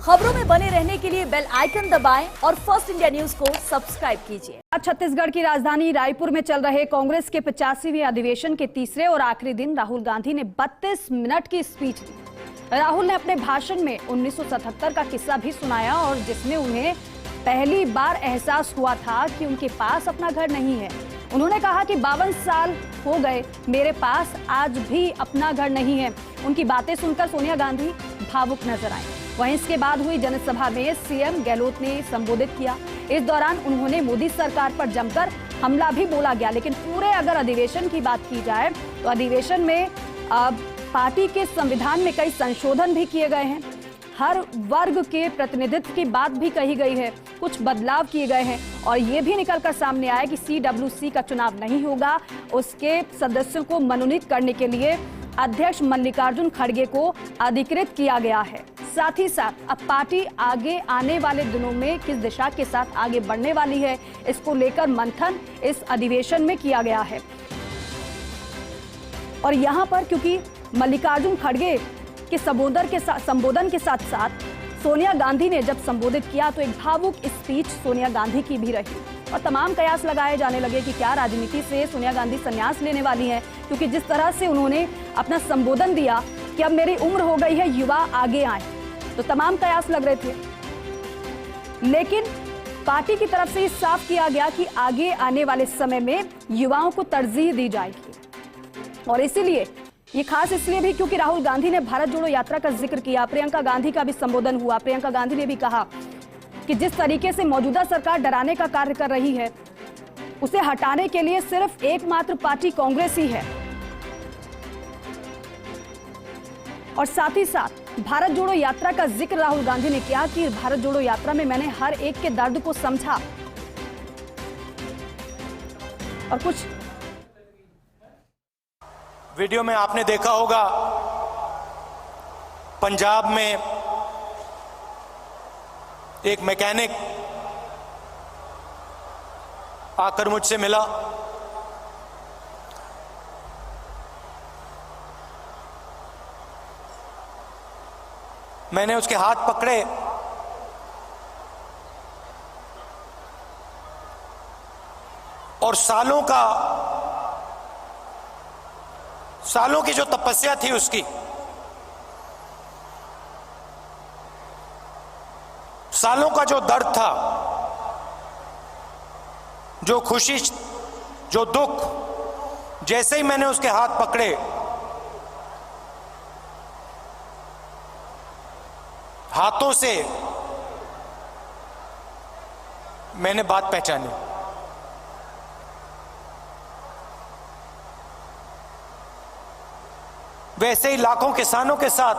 खबरों में बने रहने के लिए बेल आइकन दबाएं और फर्स्ट इंडिया न्यूज को सब्सक्राइब कीजिए। छत्तीसगढ़ की राजधानी रायपुर में चल रहे कांग्रेस के 85वें अधिवेशन के तीसरे और आखिरी दिन राहुल गांधी ने 32 मिनट की स्पीच दी। राहुल ने अपने भाषण में 1977 का किस्सा भी सुनाया और जिसमें उन्हें पहली बार एहसास हुआ था कि उनके पास अपना घर नहीं है। उन्होंने कहा कि 52 साल हो गए, मेरे पास आज भी अपना घर नहीं है। उनकी बातें सुनकर सोनिया गांधी भावुक नजर आई। वहीं इसके बाद हुई जनसभा में सीएम गहलोत ने संबोधित किया। इस दौरान उन्होंने मोदी सरकार पर जमकर हमला भी बोला गया। लेकिन पूरे अगर अधिवेशन की बात की जाए तो अधिवेशन में पार्टी के संविधान में कई संशोधन भी किए गए हैं। हर वर्ग के प्रतिनिधित्व की बात भी कही गई है, कुछ बदलाव किए गए हैं और ये भी निकलकर सामने आया कि CWC का चुनाव नहीं होगा। उसके सदस्यों को मनोनीत करने के लिए अध्यक्ष मल्लिकार्जुन खड़गे को अधिकृत किया गया है। साथ ही साथ अब पार्टी आगे आने वाले दिनों में किस दिशा के साथ आगे बढ़ने वाली है, इसको लेकर मंथन इस अधिवेशन में किया गया है। और यहाँ पर क्योंकि मल्लिकार्जुन खड़गे के संबोधन के साथ साथ सोनिया गांधी ने जब संबोधित किया तो एक भावुक स्पीच सोनिया गांधी की भी रही और तमाम कयास लगाए जाने लगे कि क्या राजनीति से सोनिया गांधी संन्यास लेने वाली हैं, क्योंकि जिस तरह से उन्होंने अपना संबोधन दिया कि अब मेरी उम्र हो गई है, युवा आगे आए, तो तमाम कयास लग रहे थे। लेकिन पार्टी की तरफ से साफ किया गया कि आगे आने वाले समय में युवाओं को तरजीह दी जाएगी। और इसीलिए ये खास इसलिए भी क्योंकि राहुल गांधी ने भारत जोड़ो यात्रा का जिक्र किया। प्रियंका गांधी का भी संबोधन हुआ। प्रियंका गांधी ने भी कहा कि जिस तरीके से मौजूदा सरकार डराने का कार्य कर रही है, उसे हटाने के लिए सिर्फ एकमात्र पार्टी कांग्रेस ही है। और साथ ही साथ भारत जोड़ो यात्रा का जिक्र राहुल गांधी ने किया कि भारत जोड़ो यात्रा में मैंने हर एक के दर्द को समझा। और कुछ वीडियो में आपने देखा होगा, पंजाब में एक मैकेनिक आकर मुझसे मिला। मैंने उसके हाथ पकड़े और सालों की जो तपस्या थी उसकी, सालों का जो दर्द था, जो खुशी, जो दुख, जैसे ही मैंने उसके हाथ पकड़े हाथों से मैंने बात पहचानी। वैसे ही लाखों किसानों के साथ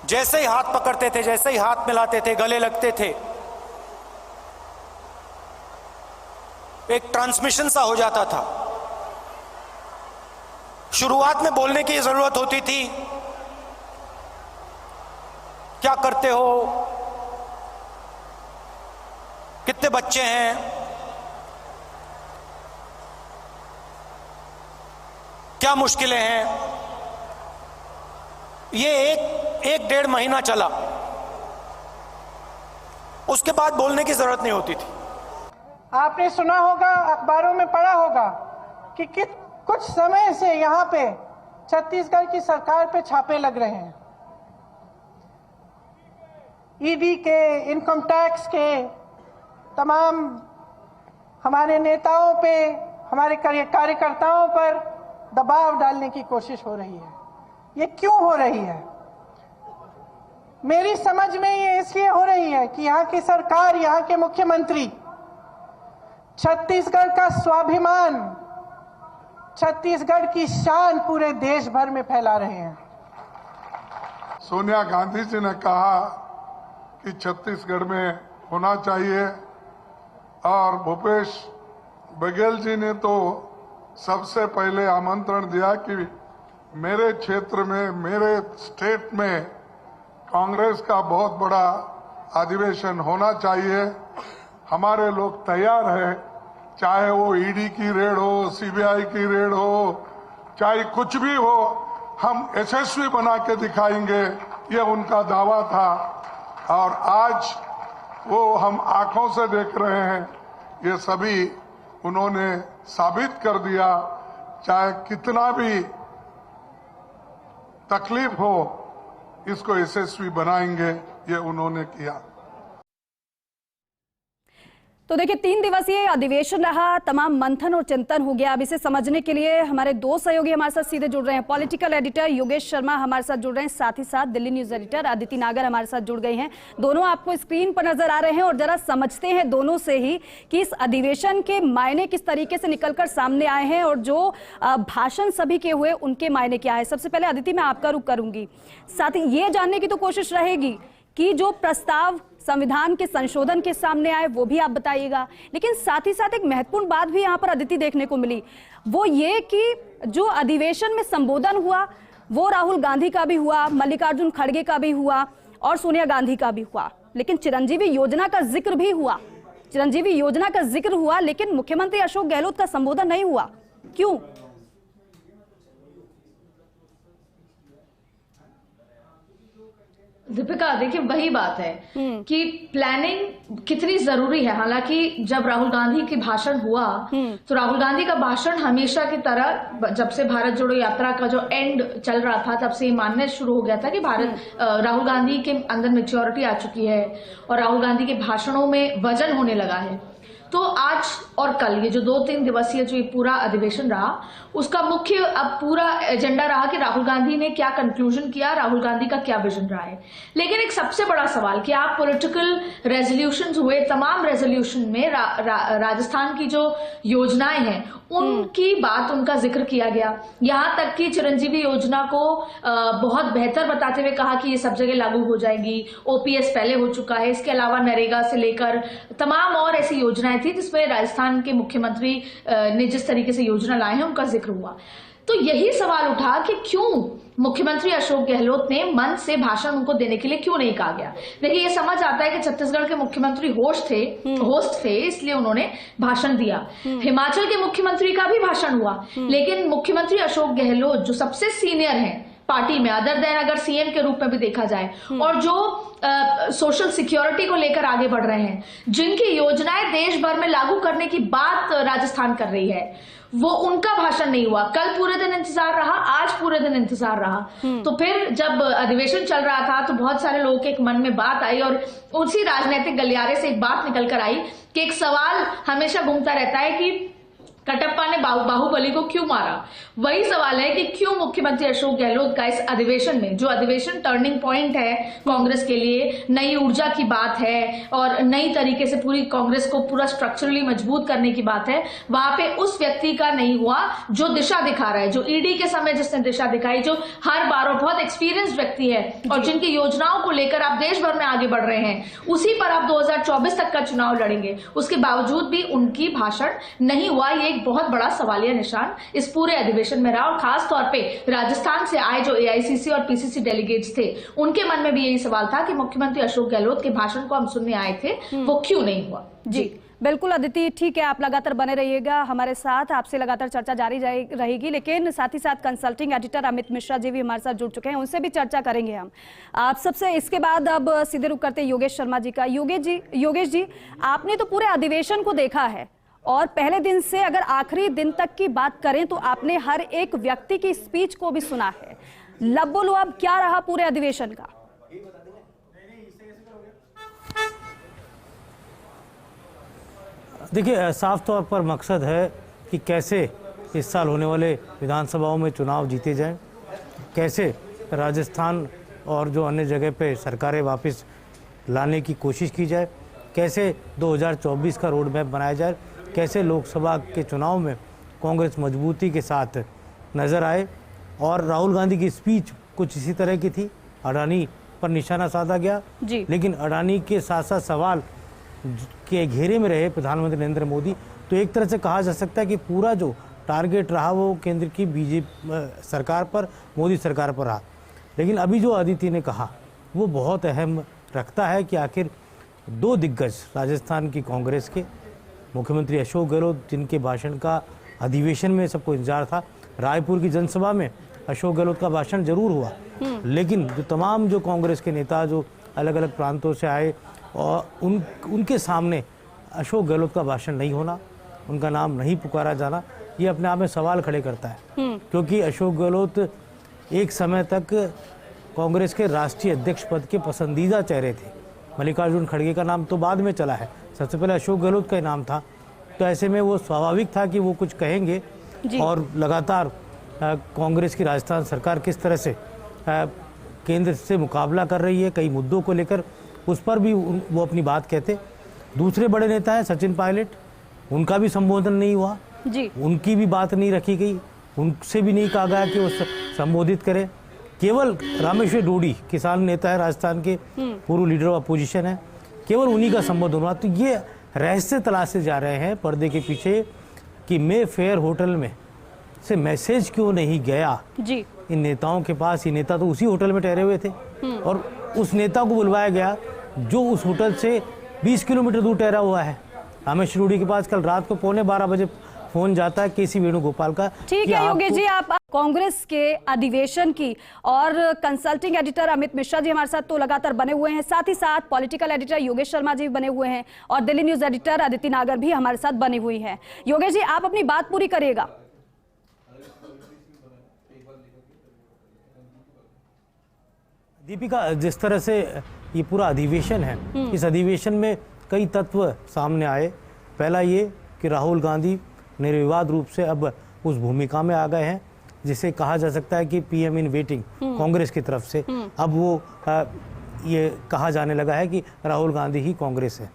जैसे ही हाथ पकड़ते थे, जैसे ही हाथ मिलाते थे, गले लगते थे, एक ट्रांसमिशन सा हो जाता था। शुरुआत में बोलने की जरूरत होती थी, क्या करते हो, कितने बच्चे हैं, क्या मुश्किलें हैं। ये एक डेढ़ महीना चला, उसके बाद बोलने की जरूरत नहीं होती थी। आपने सुना होगा, अखबारों में पढ़ा होगा कि कुछ समय से यहाँ पे छत्तीसगढ़ की सरकार पे छापे लग रहे हैं। ईडी के, इनकम टैक्स के, तमाम हमारे नेताओं पे, हमारे कार्यकर्ताओं पर दबाव डालने की कोशिश हो रही है। ये क्यों हो रही है? मेरी समझ में ये इसलिए हो रही है कि यहाँ की सरकार, यहाँ के मुख्यमंत्री छत्तीसगढ़ का स्वाभिमान, छत्तीसगढ़ की शान पूरे देश भर में फैला रहे हैं। सोनिया गांधी जी ने कहा कि छत्तीसगढ़ में होना चाहिए और भूपेश बघेल जी ने तो सबसे पहले आमंत्रण दिया कि मेरे क्षेत्र में, मेरे स्टेट में कांग्रेस का बहुत बड़ा अधिवेशन होना चाहिए। हमारे लोग तैयार हैं, चाहे वो ईडी की रेड हो, सीबीआई की रेड हो, चाहे कुछ भी हो, हम यशस्वी बना के दिखाएंगे। ये उनका दावा था और आज वो हम आंखों से देख रहे हैं, ये सभी उन्होंने साबित कर दिया। चाहे कितना भी तकलीफ हो, इसको यशस्वी बनाएंगे, ये उन्होंने किया। तो देखिए 3 दिवसीय अधिवेशन रहा, तमाम मंथन और चिंतन हो गया। अब इसे समझने के लिए हमारे 2 सहयोगी हमारे साथ सीधे जुड़ रहे हैं। पॉलिटिकल एडिटर योगेश शर्मा हमारे साथ जुड़ रहे हैं, साथ ही साथ दिल्ली न्यूज एडिटर अदिति नागर हमारे साथ जुड़ गए हैं। दोनों आपको स्क्रीन पर नजर आ रहे हैं और जरा समझते हैं दोनों से ही कि इस अधिवेशन के मायने किस तरीके से निकलकर सामने आए हैं और जो भाषण सभी के हुए उनके मायने क्या है। सबसे पहले अदिति, मैं आपका रुख करूंगी। साथ ही ये जानने की तो कोशिश रहेगी कि जो प्रस्ताव संविधान के संशोधन के सामने आए वो भी आप बताइएगा, लेकिन साथ ही साथ एक महत्वपूर्ण बात भी यहाँ पर अदिति देखने को मिली, वो ये कि जो अधिवेशन में संबोधन हुआ वो राहुल गांधी का भी हुआ, मल्लिकार्जुन खड़गे का भी हुआ और सोनिया गांधी का भी हुआ, लेकिन चिरंजीवी योजना का जिक्र भी हुआ। चिरंजीवी योजना का जिक्र हुआ लेकिन मुख्यमंत्री अशोक गहलोत का संबोधन नहीं हुआ, क्यों? दीपिका, देखिए वही बात है कि प्लानिंग कितनी जरूरी है। हालांकि जब राहुल गांधी की भाषण हुआ तो राहुल गांधी का भाषण हमेशा की तरह, जब से भारत जोड़ो यात्रा का जो एंड चल रहा था तब से मानने शुरू हो गया था कि राहुल गांधी के अंदर मैच्योरिटी आ चुकी है और राहुल गांधी के भाषणों में वजन होने लगा है। तो आज और कल ये जो 2-3 दिवसीय जो ये पूरा अधिवेशन रहा, उसका मुख्य अब पूरा एजेंडा रहा कि राहुल गांधी ने क्या कंक्लूजन किया, राहुल गांधी का क्या विजन रहा है। लेकिन एक सबसे बड़ा सवाल कि आप पॉलिटिकल रेजोल्यूशंस हुए, तमाम रेजोल्यूशन में राजस्थान की जो योजनाएं हैं उनकी बात, उनका जिक्र किया गया। यहाँ तक कि चिरंजीवी योजना को बहुत बेहतर बताते हुए कहा कि ये सब जगह लागू हो जाएगी। ओपीएस पहले हो चुका है, इसके अलावा नरेगा से लेकर तमाम और ऐसी योजनाएं थी जिसमें राजस्थान के मुख्यमंत्री ने जिस तरीके से योजना लाए हैं उनका जिक्र हुआ। तो यही सवाल उठा कि क्यों मुख्यमंत्री अशोक गहलोत ने मन से भाषण उनको देने के लिए क्यों नहीं कहा गया। देखिए ये समझ आता है कि छत्तीसगढ़ के मुख्यमंत्री होस्ट थे इसलिए उन्होंने भाषण दिया। हिमाचल के मुख्यमंत्री का भी भाषण हुआ, लेकिन मुख्यमंत्री अशोक गहलोत जो सबसे सीनियर हैं पार्टी में, अदर देन अगर सीएम के रूप में भी देखा जाए, और जो सोशल सिक्योरिटी को लेकर आगे बढ़ रहे हैं, जिनकी योजनाएं देश भर में लागू करने की बात राजस्थान कर रही है, वो उनका भाषण नहीं हुआ। कल पूरे दिन इंतजार रहा, आज पूरे दिन इंतजार रहा। तो फिर जब अधिवेशन चल रहा था तो बहुत सारे लोगों के एक मन में बात आई और उसी राजनीतिक गलियारे से एक बात निकल कर आई कि एक सवाल हमेशा घूमता रहता है कि कटप्पा ने बाहुबली को क्यों मारा। वही सवाल है कि क्यों मुख्यमंत्री अशोक गहलोत का इस अधिवेशन में, जो अधिवेशन टर्निंग पॉइंट है कांग्रेस के लिए, नई ऊर्जा की बात है और नई तरीके से पूरी कांग्रेस को पूरा स्ट्रक्चरली मजबूत करने की बात है, वहां पे उस व्यक्ति का नहीं हुआ जो दिशा दिखा रहा है, जो ईडी के समय जिसने दिशा दिखाई, जो हर बार और बहुत एक्सपीरियंस व्यक्ति है और जिनकी योजनाओं को लेकर आप देश भर में आगे बढ़ रहे हैं, उसी पर आप 2024 तक का चुनाव लड़ेंगे। उसके बावजूद भी उनकी भाषण नहीं हुआ। ये एक बहुत बड़ा सवालिया निशान इस पूरे अधिवेशन में रहा और खास तौर पे राजस्थान से आए जो एआईसीसी और पीसीसी डेलीगेट्स थे, उनके मन में भी यही सवाल था कि मुख्यमंत्री अशोक गहलोत के भाषण को हम सुनने आए थे, वो क्यों नहीं हुआ। जी बिल्कुल अदिति, ठीक है, आप लगातार बने रहिएगा हमारे साथ, आपसे लगातार चर्चा जारी रहेगी। लेकिन साथ ही साथ कंसल्टिंग एडिटर अमित मिश्रा जी भी हमारे साथ जुड़ चुके हैं, उनसे भी चर्चा करेंगे हम आप सबसे। इसके बाद अब सीधे रुख करते हैं योगेश शर्मा जी का। योगेश जी, आपने तो पूरे अधिवेशन को देखा है और पहले दिन से अगर आखिरी दिन तक की बात करें तो आपने हर एक व्यक्ति की स्पीच को भी सुना है। लबो अब क्या रहा पूरे अधिवेशन का? देखिए, साफ तौर पर मकसद है कि कैसे इस साल होने वाले विधानसभाओं में चुनाव जीते जाएं, कैसे राजस्थान और जो अन्य जगह पे सरकारें वापस लाने की कोशिश की जाए, कैसे 2024 का रोड मैप बनाया जाए, कैसे लोकसभा के चुनाव में कांग्रेस मजबूती के साथ नज़र आए। और राहुल गांधी की स्पीच कुछ इसी तरह की थी, अडानी पर निशाना साधा गया, लेकिन अडानी के साथ साथ सवाल के घेरे में रहे प्रधानमंत्री नरेंद्र मोदी। तो एक तरह से कहा जा सकता है कि पूरा जो टारगेट रहा वो केंद्र की बीजेपी सरकार पर, मोदी सरकार पर रहा। लेकिन अभी जो अदिति ने कहा वो बहुत अहम रखता है कि आखिर 2 दिग्गज राजस्थान की कांग्रेस के, मुख्यमंत्री अशोक गहलोत जिनके भाषण का अधिवेशन में सबको इंतजार था, रायपुर की जनसभा में अशोक गहलोत का भाषण जरूर हुआ, लेकिन जो तमाम जो कांग्रेस के नेता जो अलग अलग प्रांतों से आए और उनके सामने अशोक गहलोत का भाषण नहीं होना, उनका नाम नहीं पुकारा जाना, ये अपने आप में सवाल खड़े करता है। क्योंकि अशोक गहलोत एक समय तक कांग्रेस के राष्ट्रीय अध्यक्ष पद के पसंदीदा चेहरे थे। मल्लिकार्जुन खड़गे का नाम तो बाद में चला है, सबसे पहले अशोक गहलोत का नाम था। तो ऐसे में वो स्वाभाविक था कि वो कुछ कहेंगे और लगातार कांग्रेस की राजस्थान सरकार किस तरह से केंद्र से मुकाबला कर रही है कई मुद्दों को लेकर, उस पर भी वो अपनी बात कहते। दूसरे बड़े नेता हैं सचिन पायलट, उनका भी संबोधन नहीं हुआ जी, उनकी भी बात नहीं रखी गई, उनसे भी नहीं कहा गया कि वो संबोधित करें। केवल रामेश्वर डोडी किसान नेता है, राजस्थान के पूर्व लीडर ऑफ अपोजिशन है, केवल उन्हीं का संबोधन हुआ। तो ये रहस्य तलाशे जा रहे हैं पर्दे के पीछे कि मे फेयर होटल में से मैसेज क्यों नहीं गया जी इन नेताओं के पास। ये नेता तो उसी होटल में ठहरे हुए थे और उस नेता को बुलवाया गया जो उस होटल से 20 किलोमीटर दूर ठहरा हुआ है। रामेश्वर डोडी के पास कल रात को 11:15 बजे फोन जाता है केसी वेणुगोपाल का। ठीक है योगेश जी, आप कांग्रेस के अधिवेशन की और कंसल्टिंग एडिटर अमित मिश्रा जी हमारे साथ तो लगातार बने हुए हैं, साथ ही साथ पॉलिटिकल एडिटर योगेश शर्मा जी भी बने हुए हैं और दिल्ली न्यूज एडिटर अदिति नागर भी हमारे साथ बनी हुई हैं। योगेश जी, आप अपनी बात पूरी करिएगा। दीपिका, जिस तरह से ये पूरा अधिवेशन है, इस अधिवेशन में कई तत्व सामने आए। पहला ये कि राहुल गांधी निर्विवाद रूप से अब उस भूमिका में आ गए हैं जिसे कहा जा सकता है कि पीएम इन वेटिंग कांग्रेस की तरफ से। अब वो ये कहा जाने लगा है कि राहुल गांधी ही कांग्रेस है।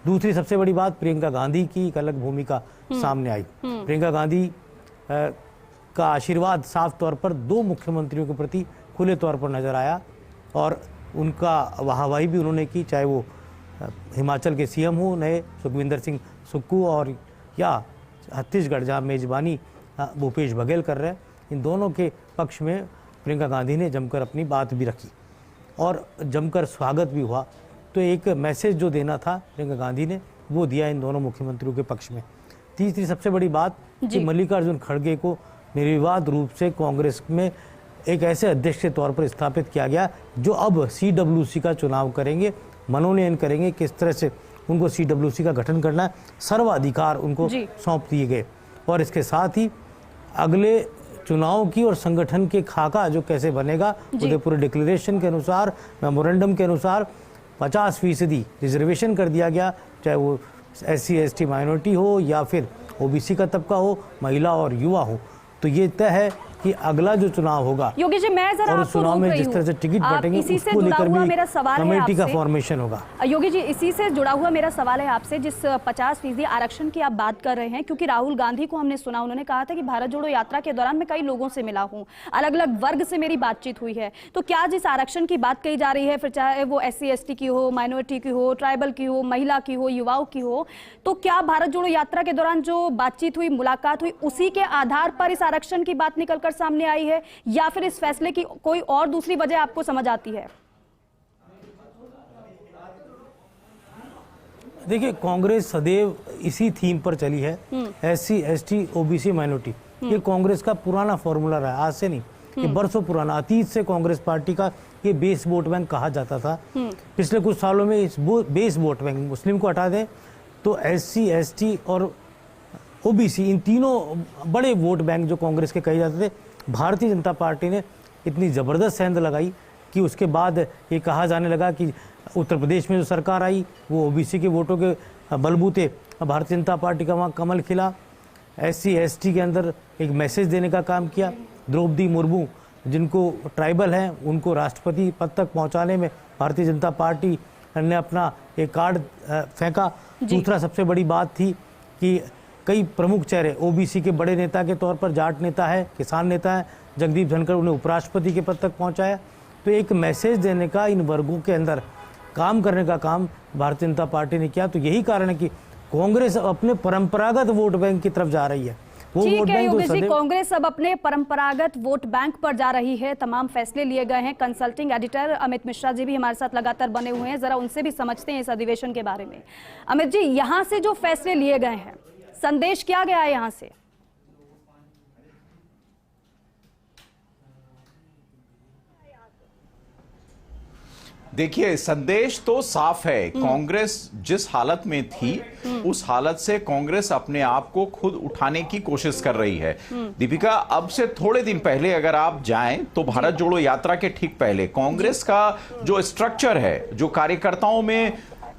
दूसरी सबसे बड़ी बात, प्रियंका गांधी की एक अलग भूमिका सामने आई। प्रियंका गांधी का आशीर्वाद साफ तौर पर 2 मुख्यमंत्रियों के प्रति खुले तौर पर नजर आया और उनका वाहवाही भी उन्होंने की, चाहे वो हिमाचल के सीएम हो नए सुखविंदर सिंह सुक्खू और या छत्तीसगढ़ जहाँ मेजबानी भूपेश बघेल कर रहे हैं। इन दोनों के पक्ष में प्रियंका गांधी ने जमकर अपनी बात भी रखी और जमकर स्वागत भी हुआ। तो एक मैसेज जो देना था प्रियंका गांधी ने वो दिया इन दोनों मुख्यमंत्रियों के पक्ष में। तीसरी सबसे बड़ी बात कि मल्लिकार्जुन खड़गे को निर्विवाद रूप से कांग्रेस में एक ऐसे अध्यक्ष के तौर पर स्थापित किया गया जो अब CWC का चुनाव करेंगे, मनोनयन करेंगे, किस तरह से उनको CWC का गठन करना है, सर्वाधिकार उनको सौंप दिए गए। और इसके साथ ही अगले चुनाव की और संगठन के खाका जो कैसे बनेगा, उदयपुर डिक्लेरेशन के अनुसार, मेमोरेंडम के अनुसार 50% रिजर्वेशन कर दिया गया, चाहे वो SC ST माइनॉरिटी हो या फिर OBC का तबका हो, महिला और युवा हो। तो ये तय है कि अगला जो चुनाव होगा योगेश जी, मैं जरा और उस चुनाव में जिस तरह से टिकट बटेंगे उसको लेकर भी कमेटी का फॉर्मेशन होगा। योगी जी, इसी से जुड़ा हुआ मेरा सवाल है आपसे, जिस 50% आरक्षण की आप बात कर रहे हैं, क्योंकि राहुल गांधी को हमने सुना, उन्होंने कहा था कि भारत जोड़ो यात्रा के दौरान मैं कई लोगों से मिला हूं, अलग अलग वर्ग से मेरी बातचीत हुई है। तो क्या जिस आरक्षण की बात कही जा रही है, फिर चाहे वो SC ST की हो, माइनॉरिटी की हो, ट्राइबल की हो, महिला की हो, युवाओं की हो, तो क्या भारत जोड़ो यात्रा के दौरान जो बातचीत हुई, मुलाकात हुई, उसी के आधार पर इस आरक्षण की बात निकलकर सामने आई है या फिर इस फैसले की कोई और दूसरी वजह आपको समझ आती है? देखिए, कांग्रेस सदैव इसी थीम पर चली है, SC ST OBC माइनॉरिटी। ये कांग्रेस का पुराना फॉर्मूला रहा है, आज से नहीं, ये बरसों पुराना। अतीत से कांग्रेस पार्टी का ये बेस वोट बैंक कहा जाता था। पिछले कुछ सालों में इस बेस वोट बैंक, मुस्लिम को हटा दें तो SC ST और OBC, इन तीनों बड़े वोट बैंक जो कांग्रेस के कहे जाते थे, भारतीय जनता पार्टी ने इतनी ज़बरदस्त सेंध लगाई कि उसके बाद ये कहा जाने लगा कि उत्तर प्रदेश में जो सरकार आई वो OBC के वोटों के बलबूते भारतीय जनता पार्टी का वहाँ कमल खिला। SC ST के अंदर एक मैसेज देने का काम किया। द्रौपदी मुर्मू जिनको ट्राइबल हैं उनको राष्ट्रपति पद तक पहुँचाने में भारतीय जनता पार्टी ने अपना एक कार्ड फेंका। दूसरा सबसे बड़ी बात थी कि कई प्रमुख चेहरे OBC के बड़े नेता के तौर पर, जाट नेता है, किसान नेता है, जगदीप धनखड़, उन्हें उपराष्ट्रपति के पद तक पहुंचाया। तो एक मैसेज देने का, इन वर्गों के अंदर काम करने का काम भारतीय जनता पार्टी ने किया। तो यही कारण है कि कांग्रेस अपने परंपरागत वोट बैंक की तरफ जा रही है। वो ठीक है योगेश जी, कांग्रेस अब अपने परंपरागत वोट बैंक पर जा रही है, तमाम फैसले लिए गए हैं। कंसल्टिंग एडिटर अमित मिश्रा जी भी हमारे साथ लगातार बने हुए हैं, जरा उनसे भी समझते हैं इस अधिवेशन के बारे में। अमित जी, यहाँ से जो फैसले लिए गए हैं, संदेश क्या गया है यहाँ से? देखिए, संदेश तो साफ है। कांग्रेस जिस हालत में थी उस हालत से कांग्रेस अपने आप को खुद उठाने की कोशिश कर रही है। दीपिका, अब से थोड़े दिन पहले अगर आप जाएं तो भारत जोड़ो यात्रा के ठीक पहले कांग्रेस का जो स्ट्रक्चर है, जो कार्यकर्ताओं में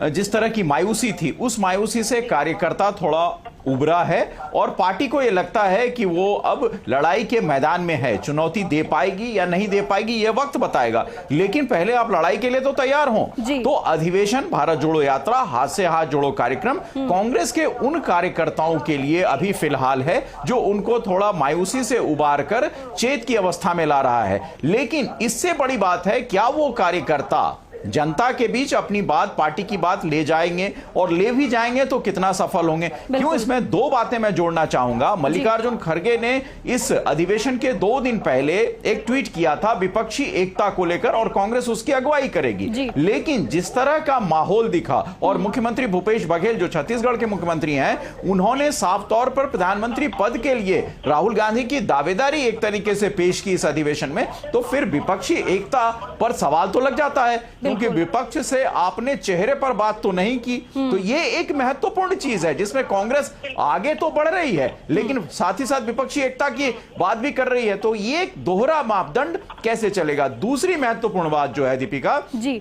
जिस तरह की मायूसी थी, उस मायूसी से कार्यकर्ता थोड़ा उभरा है और पार्टी को यह लगता है कि वो अब लड़ाई के मैदान में है। चुनौती दे पाएगी या नहीं दे पाएगी यह वक्त बताएगा, लेकिन पहले आप लड़ाई के लिए तो तैयार हो। तो अधिवेशन, भारत जोड़ो यात्रा, हाथ से हाथ जोड़ो कार्यक्रम कांग्रेस के उन कार्यकर्ताओं के लिए अभी फिलहाल है जो उनको थोड़ा मायूसी से उबार कर चेत की अवस्था में ला रहा है। लेकिन इससे बड़ी बात है, क्या वो कार्यकर्ता जनता के बीच अपनी बात, पार्टी की बात ले जाएंगे, और ले भी जाएंगे तो कितना सफल होंगे। क्यों, इसमें दो बातें मैं जोड़ना चाहूंगा। मल्लिकार्जुन खड़गे ने इस अधिवेशन के 2 दिन पहले एक ट्वीट किया था विपक्षी एकता को लेकर, और कांग्रेस उसकी अगुवाई करेगी। लेकिन जिस तरह का माहौल दिखा, और मुख्यमंत्री भूपेश बघेल जो छत्तीसगढ़ के मुख्यमंत्री हैं, उन्होंने साफ तौर पर प्रधानमंत्री पद के लिए राहुल गांधी की दावेदारी एक तरीके से पेश की इस अधिवेशन में, तो फिर विपक्षी एकता पर सवाल तो लग जाता है, क्योंकि विपक्ष से आपने चेहरे पर बात तो नहीं की। तो ये एक महत्वपूर्ण चीज है जिसमें कांग्रेस आगे तो बढ़ रही है, लेकिन साथ ही साथ विपक्षी एकता की बात भी कर रही है। तो ये एक दोहरा मापदंड कैसे चलेगा। दूसरी महत्वपूर्ण बात जो है दीपिका जी,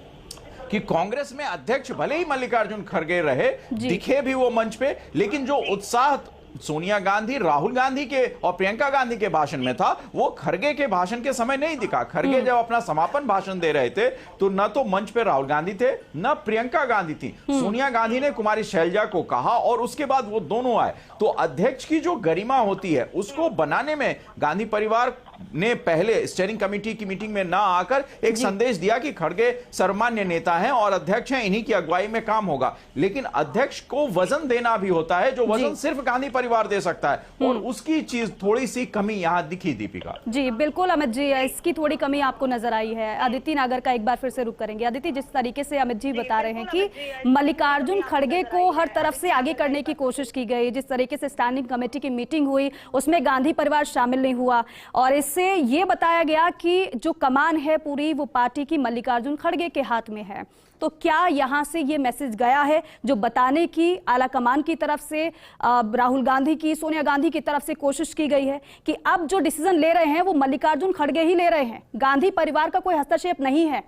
कि कांग्रेस में अध्यक्ष भले ही मल्लिकार्जुन खड़गे रहे, दिखे भी वो मंच पे, लेकिन जो उत्साह सोनिया गांधी, राहुल गांधी के और प्रियंका गांधी के भाषण में था, वो खड़गे के भाषण के समय नहीं दिखा। खड़गे जब अपना समापन भाषण दे रहे थे तो न तो मंच पे राहुल गांधी थे, न प्रियंका गांधी थी। सोनिया गांधी ने कुमारी शैलजा को कहा और उसके बाद वो दोनों आए। तो अध्यक्ष की जो गरिमा होती है उसको बनाने में गांधी परिवार ने पहले स्टीयरिंग कमेटी की मीटिंग में ना आकर एक संदेश दिया कि खड़गे सर्वमान्य नेता हैं और अध्यक्ष हैं, इन्हीं की अगुवाई में काम होगा। लेकिन अध्यक्ष को वजन देना भी होता है, जो वजन सिर्फ गांधी परिवार दे सकता है, और उसकी चीज थोड़ी सी कमी यहां दिखी दीपिका। जी बिल्कुल अमित जी, इसकी थोड़ी कमी आपको नजर आई है। अदिति नागर का एक बार फिर से रुख करेंगे। अदिति, जिस तरीके से अमित जी बता रहे हैं कि मल्लिकार्जुन खड़गे को हर तरफ से आगे करने की कोशिश की गई, जिस तरीके से स्टैंडिंग कमेटी की मीटिंग हुई उसमें गांधी परिवार शामिल नहीं हुआ, और इससे ये बताया गया कि जो कमान है पूरी वो पार्टी की मल्लिकार्जुन खड़गे के हाथ में है। तो क्या यहां से ये मैसेज गया है जो बताने की आला कमान की तरफ से, राहुल गांधी की, सोनिया गांधी की तरफ से कोशिश की गई है कि अब जो डिसीजन ले रहे हैं वो मल्लिकार्जुन खड़गे ही ले रहे हैं, गांधी परिवार का कोई हस्तक्षेप नहीं है?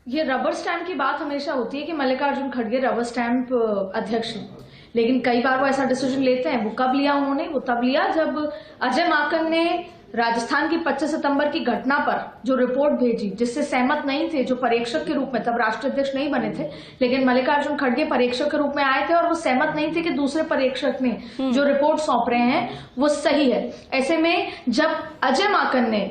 ये रबर स्टैंप की बात हमेशा होती है कि मल्लिकार्जुन खड़गे रबर स्टैंप अध्यक्ष हैं, लेकिन कई बार वो ऐसा डिसीजन लेते हैं। वो कब लिया उन्होंने? वो तब लिया जब अजय माकन ने राजस्थान की 25 सितंबर की घटना पर जो रिपोर्ट भेजी, जिससे सहमत नहीं थे, जो परीक्षक के रूप में, तब राष्ट्रीय अध्यक्ष नहीं बने थे, लेकिन मल्लिकार्जुन खड़गे परीक्षक के रूप में आए थे, और वो सहमत नहीं थे कि दूसरे परीक्षक ने जो रिपोर्ट सौंप रहे हैं वो सही है। ऐसे में जब अजय माकन ने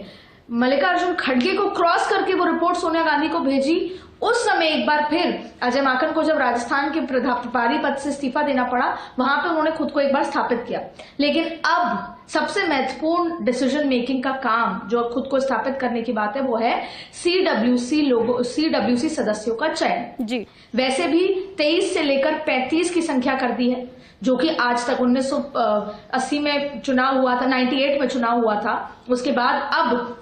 मल्लिकार्जुन खड़गे को क्रॉस करके वो रिपोर्ट सोनिया गांधी को भेजी, उस समय एक बार फिर अजय माकन को जब राजस्थान के प्रभारी पद से इस्तीफा देना पड़ा, वहां पे उन्होंने खुद को एक बार स्थापित किया। लेकिन अब सबसे महत्वपूर्ण डिसीजन मेकिंग का काम जो खुद को स्थापित करने की बात है वो है सीडब्ल्यूसी सदस्यों का चयन। जी वैसे भी 23 से लेकर 35 की संख्या कर दी है, जो कि आज तक 1980 में चुनाव हुआ था, 98 में चुनाव हुआ था, उसके बाद अब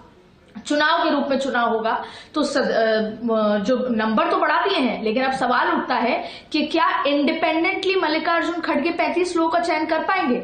चुनाव के रूप में चुनाव होगा। तो जो नंबर तो बढ़ा दिए हैं, लेकिन अब सवाल उठता है कि क्या इंडिपेंडेंटली मल्लिकार्जुन खड़गे 35 लोगों का चयन कर पाएंगे?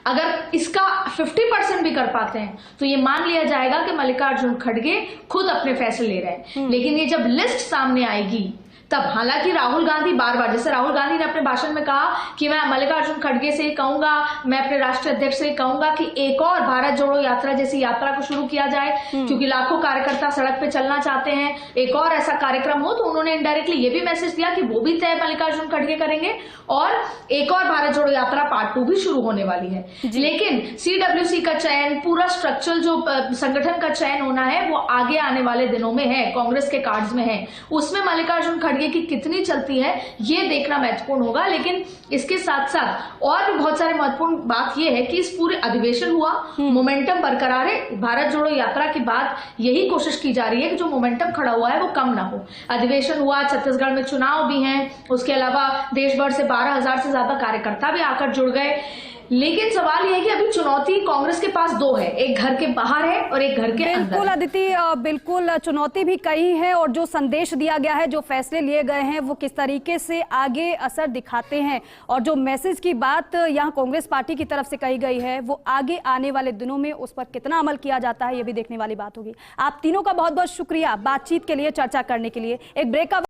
अगर इसका 50% भी कर पाते हैं तो ये मान लिया जाएगा कि मल्लिकार्जुन खड़गे खुद अपने फैसले ले रहे हैं। लेकिन ये जब लिस्ट सामने आएगी तब, हालांकि राहुल गांधी बार बार, जैसे राहुल गांधी ने अपने भाषण में कहा कि मैं मल्लिकार्जुन खड़गे से ही कहूंगा, मैं अपने राष्ट्रीय अध्यक्ष से ही कहूंगा कि एक और भारत जोड़ो यात्रा जैसी यात्रा को शुरू किया जाए, क्योंकि लाखों कार्यकर्ता सड़क पे चलना चाहते हैं, एक और ऐसा कार्यक्रम हो। तो उन्होंने इनडायरेक्टली ये भी मैसेज दिया कि वो भी तय मल्लिकार्जुन खड़गे करेंगे, और एक और भारत जोड़ो यात्रा पार्ट 2 भी शुरू होने वाली है। लेकिन सीडब्ल्यूसी का चयन, पूरा स्ट्रक्चरल जो संगठन का चयन होना है, वो आगे आने वाले दिनों में है, कांग्रेस के कार्ड्स में है। उसमें मल्लिकार्जुन खड़गे की कितनी चलती है ये देखना महत्वपूर्ण होगा। लेकिन इसके साथ साथ और भी बहुत सारे महत्वपूर्ण बात यह है कि इस पूरे अधिवेशन हुआ, मोमेंटम बरकरार है। भारत जोड़ो यात्रा के बाद यही कोशिश की जा रही है कि जो मोमेंटम खड़ा हुआ है वो कम ना हो। अधिवेशन हुआ, छत्तीसगढ़ में चुनाव भी हैं, उसके अलावा देश भर से 12,000 से ज्यादा कार्यकर्ता भी आकर जुड़ गए। लेकिन सवाल यह है कि अभी चुनौती कांग्रेस के पास दो है, एक घर के बाहर है और एक घर के अंदर। बिल्कुल अदिति, बिल्कुल चुनौती भी कई है और जो संदेश दिया गया है, जो फैसले लिए गए हैं, वो किस तरीके से आगे असर दिखाते हैं और जो मैसेज की बात यहाँ कांग्रेस पार्टी की तरफ से कही गई है वो आगे आने वाले दिनों में उस पर कितना अमल किया जाता है, ये भी देखने वाली बात होगी। आप तीनों का बहुत बहुत शुक्रिया बातचीत के लिए, चर्चा करने के लिए। एक ब्रेक का